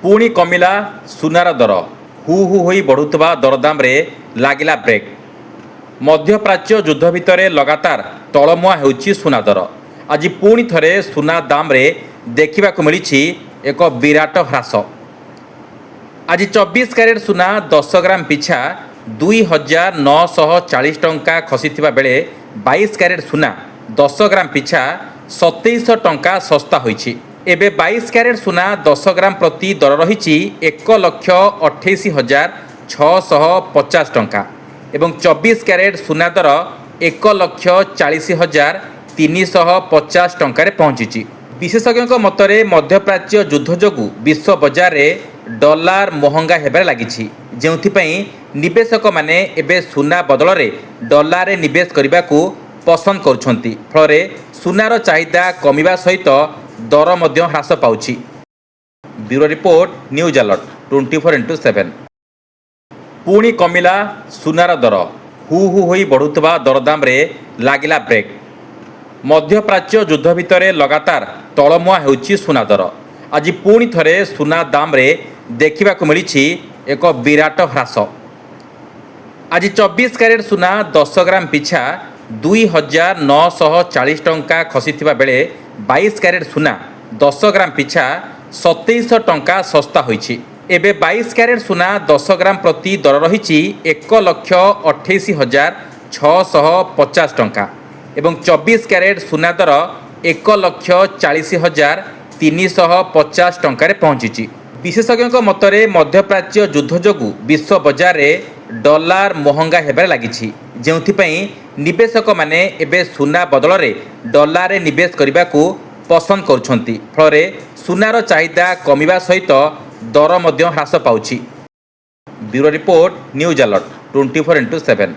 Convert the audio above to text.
पुणी कमिला सुनार दर who who होई बढ़ुवा दरदाम्रे लागिला ब्रेक। मध्यप्राच्य युद्ध भितर लगातार तलमुआ होउछि सुना दर। आज पुणी थरे सुना दाम्रे देखा मिली एक विराट ह्रास। आज 24 क्यारेट सुना 10 ग्राम पिछा 2940 टंका खसीथिबा बेले 22 क्यारेट सुना 10 ग्राम पिछा 2700 टंका सस्ता होइछि। एबे 22 क्यारेट सुना 10 ग्राम प्रति दर रही 1,28,650 टंका एवं 24 क्यारेट सुना दर 1,40,350 टंकार पहुंची। विशेषज्ञों मतरे मध्यप्राच्य युद्ध जोगु विश्व बजार में डॉलर महंगा हेबार लागिछि, जेउथिपई निवेशक माने एबे सुना बदल में डॉलर निवेश करने को पसंद करुछंती। फल सुनार चाहिदा कमिबा सहित दर मध्य ह्रास पाउछि। Bureau report news alert 24x7। पुणी कमिला सुनार दर हु हु होई बढ़ुवा दरदाम्रे लागिला ब्रेक। मध्यप्राच्य युद्ध भितर लगातार तलमुआ होउछि सुना दर। आज पुणी थरे सुना दाम्रे देखा मिली एक विराट ह्रास। आज 24 क्यारेट सुना 10 ग्राम पिछा 2,940 टंका खसीथिबा बेले 22 क्यारेट सुना 10 ग्राम पिछा 2700 टंका सस्ता होइछि। एबे 22 क्यारेट सुना 10 ग्राम प्रति दर रही 1,28,650 टंका एवं 24 क्यारेट सुना दर 1,40,350 टंकार पहुंची। विशेषज्ञों मतरे मध्यप्राच्य युद्ध जोगु विश्व बजार में डॉलर महंगा हेबार लागिछि, जेउथिपई निवेशक माने एबे सुना बदल में डॉलर निवेश करने को पसंद करुछंती। फल सुनार चाहिदा कमिबा सहित दर मध्य ह्रास पाउछि। Bureau report news alert 24x7।